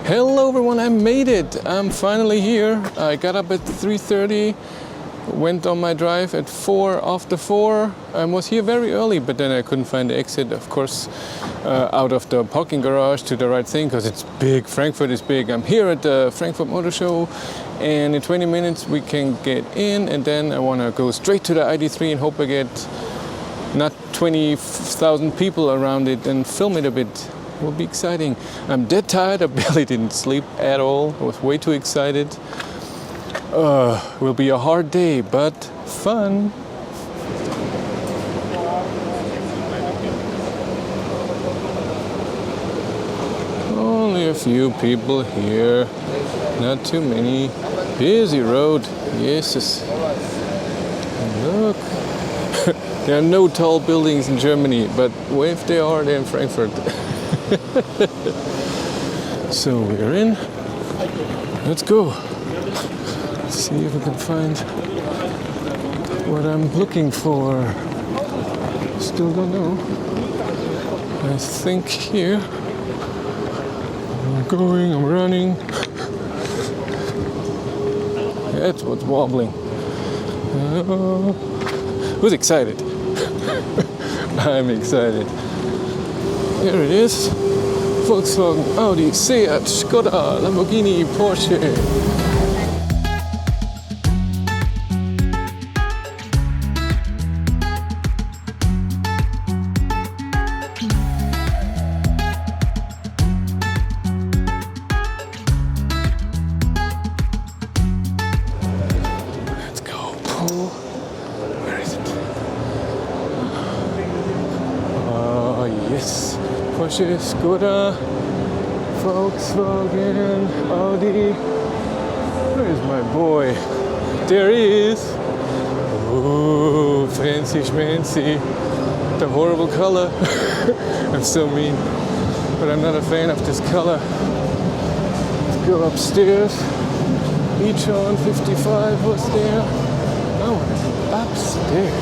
Hello everyone, I made it. I'm finally here. I got up at 3:30, went on my drive at 4 and was here very early, but then I couldn't find the exit, of course, out of the parking garage to the right thing, because it's big. Frankfurt is big. I'm here at the Frankfurt Motor Show, and in 20 minutes we can get in, and then I want to go straight to the Id.3 and hope I get not 20,000 people around it and film it a bit. Will be exciting. I'm dead tired. I barely didn't sleep at all. I was way too excited. Will be a hard day, but fun. Only a few people here. Not too many. Busy road. Yes. Look. There are no tall buildings in Germany, but if they are, they're in Frankfurt. So we're in. Let's go. Let's see if we can find what I'm looking for. Still don't know. I think here. I'm going, I'm running. That's what's wobbling. Who's excited? I'm excited. Here it is. Volkswagen, Audi, Seat, Skoda, Lamborghini, Porsche. Let's go. Pull. Where is it? Oh, yes. Porsche, Skoda, Volkswagen, Audi. Where's my boy? There he is. Oh, fancy schmancy. The horrible color. I'm so mean. But I'm not a fan of this color. Let's go upstairs. e-tron 55 was there. Oh, upstairs.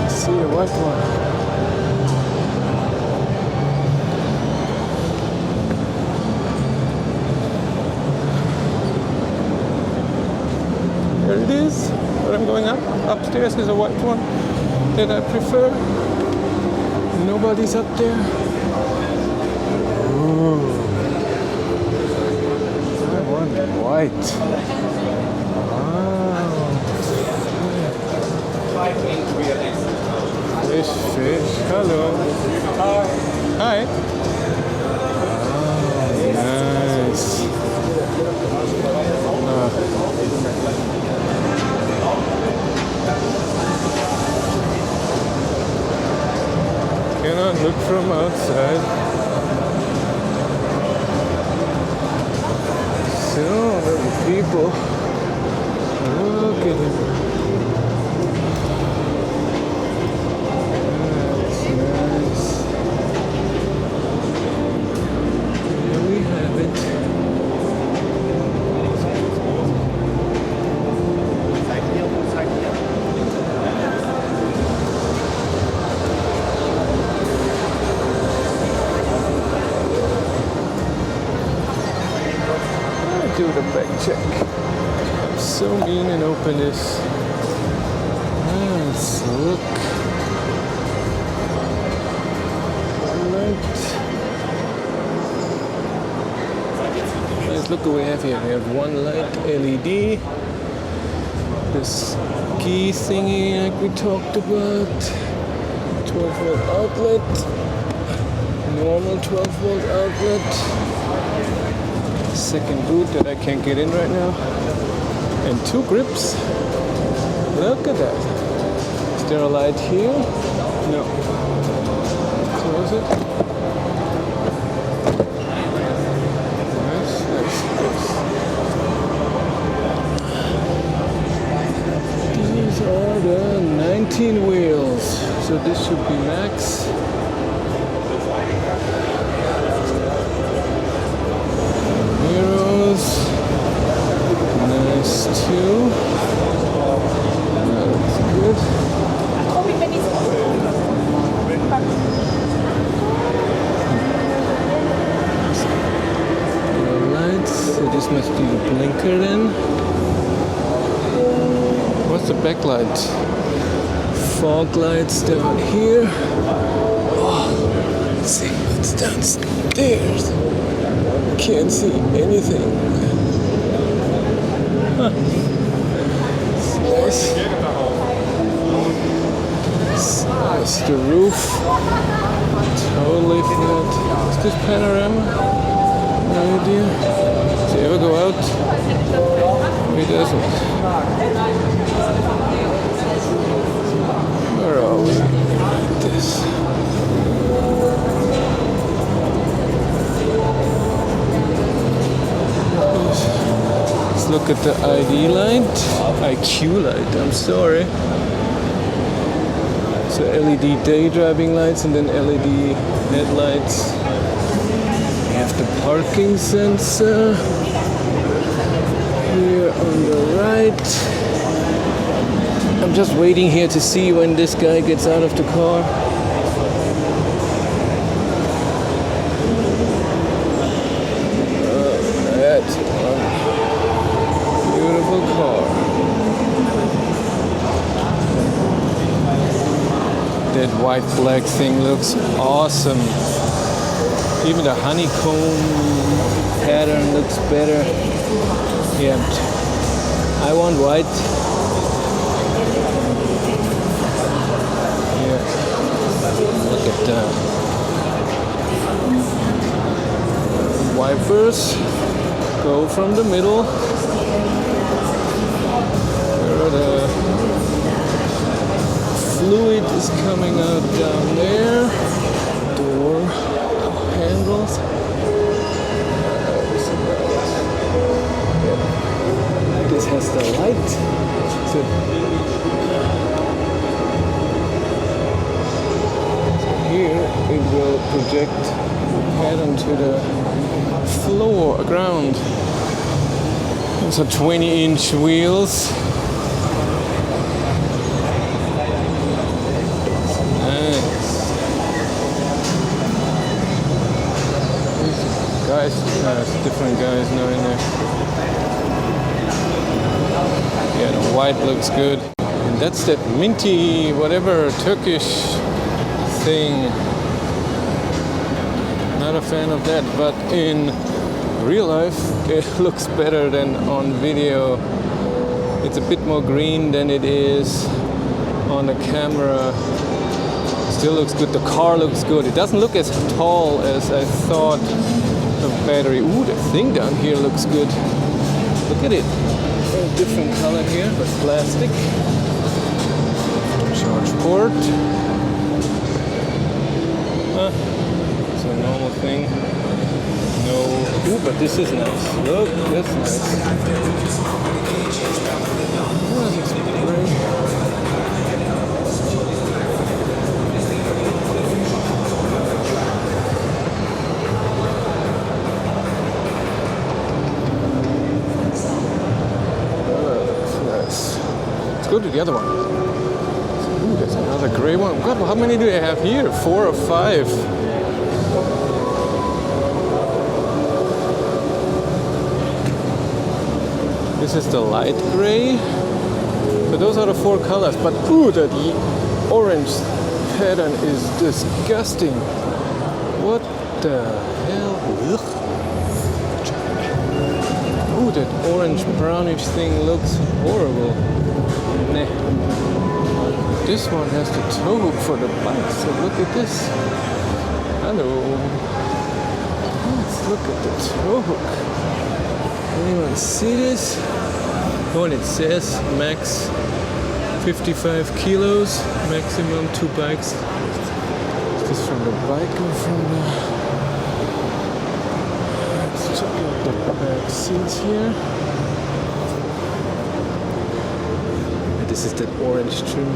I see a white one. There it is, but I'm going up. Upstairs is a white one that I prefer. Nobody's up there. Ooh. I want white. Wow. Fish. Hello. Hi. Oh, nice. Cannot look from outside. So many people. Look at him. That's nice. Here we have it. Do the back check. I'm so mean and open this. Let's look. Right. Let's look what we have here. We have one light LED. This key thingy like we talked about. 12 volt outlet. Normal 12 volt outlet. Second boot that I can't get in right now, and two grips. Look at that. Is there a light here? No. Close it. Nice. These are the 19 wheels, so this should be max. Nice too. That's good. the backlight. Fog lights down here. Oh, let's see what's downstairs. Can't see anything. Huh. It's nice. It's the roof. Totally flat. Is this panorama? No idea. Does he ever go out? He doesn't. Where are we? This. Let's look at the ID light. IQ light, I'm sorry. So LED day driving lights and then LED headlights. We have the parking sensor here on the right. I'm just waiting here to see when this guy gets out of the car. That's a beautiful car. That white black thing looks awesome. Even the honeycomb pattern looks better. Yeah, I want white. Yeah, look at that. Wipers go from the middle. Where the fluid is coming out down there. Door handles. This has the light. So here it will project head onto the floor, ground. So 20-inch wheels. Different guys now in there. Yeah, the white looks good. And that's that minty, whatever, Turkish thing. Not a fan of that, but in real life, it looks better than on video. It's a bit more green than it is on the camera. Still looks good. The car looks good. It doesn't look as tall as I thought. Battery. Ooh, the thing down here looks good. Look at it. A different color here, but plastic. Charge port. It's a normal thing. No. Ooh, but this is nice. Look, that's nice. Oh, that's great. Go to the other one. Ooh, there's another gray one. God, how many do I have here? 4 or 5? This is the light gray. So those are the 4 colors. But ooh, that orange pattern is disgusting. What the hell? Ugh. Ooh, that orange brownish thing looks horrible. Nah. This one has the tow hook for the bike, so look at this. Hello. Let's look at the tow hook. Anyone see this? Oh, and it says max 55 kilos, maximum 2 bikes. Is this from the bike or from the... Let's check out the back seats here. This is that orange trim.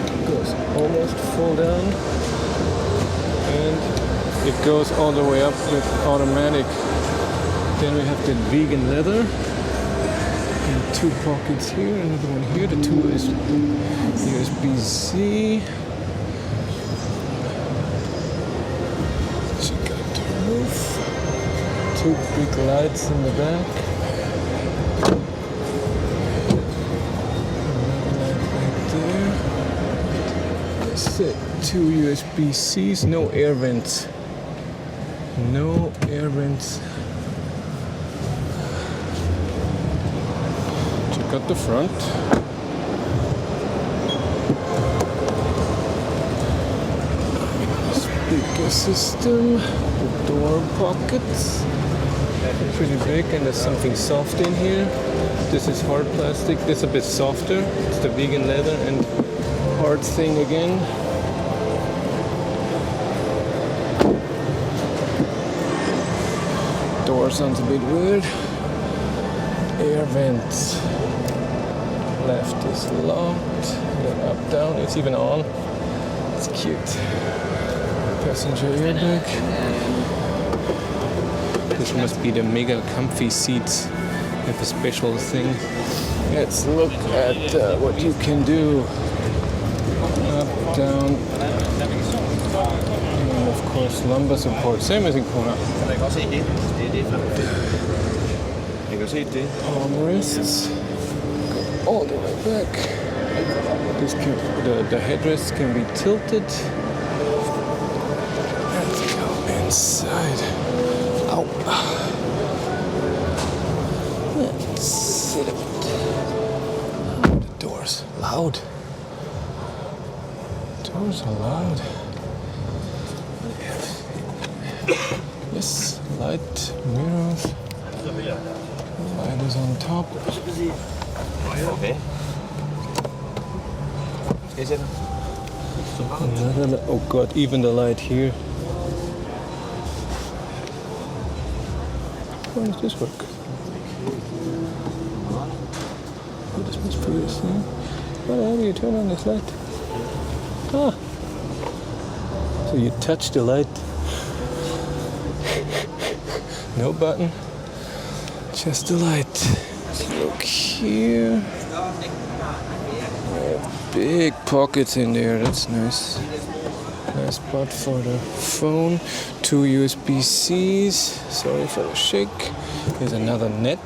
It goes almost full down. And it goes all the way up with automatic. Then we have that vegan leather. And 2 pockets here, another one here. The 2 is USB-C. Check out the roof. two big lights in the back. Another light back there. That's it. Two USB-Cs, no air vents. No air vents. Check out the front. Speaker system, the door pockets. Pretty big, and there's something soft in here. This is hard plastic. This is a bit softer. It's the vegan leather and hard thing again. Door sounds a bit weird. Air vents. Left is locked. Then up, down. It's even on. It's cute. Passenger airbag. This must be the mega comfy seats. They have a special thing. Let's look at what you can do. Up, down. And of course, lumbar support. Same as in Kona. Armrests. Go all the way back. This can, the headrests can be tilted. Let's go inside. Ow. Let's sit a bit. Oh, the doors loud. Doors are loud. Yes, light, mirrors. Light is on top. Okay. Another, oh god, even the light here. How does this work? Oh, this must be this thing. How do you turn on this light? Ah. So you touch the light. No button. Just the light. Let's look here. Big pockets in there, that's nice. Nice spot for the phone. Two USB-Cs. Sorry for the shake. Here's another net.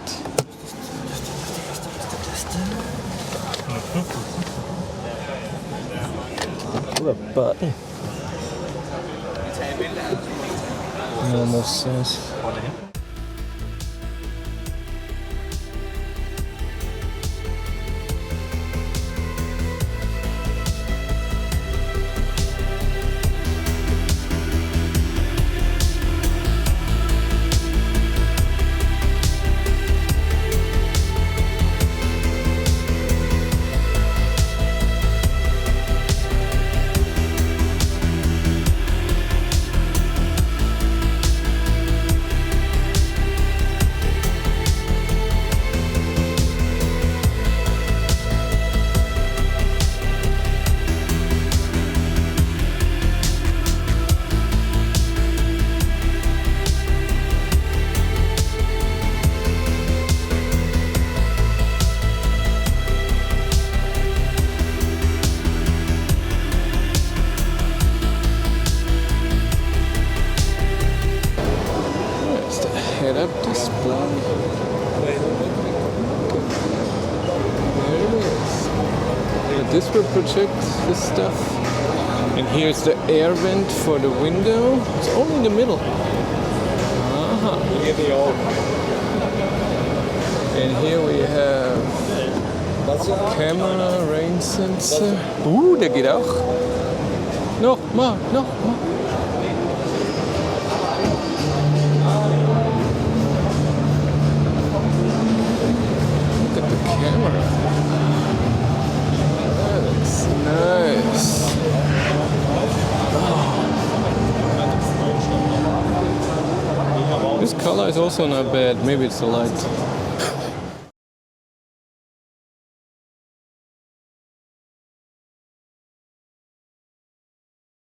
What a button. Normal size. Head-up display. There it is. This will project this stuff. And here's the air vent for the window. It's only in the middle. Aha. And here we have camera, rain sensor. Der geht auch. Noch mal. Camera. That's nice. Oh. This color is also not bad. Maybe it's the light.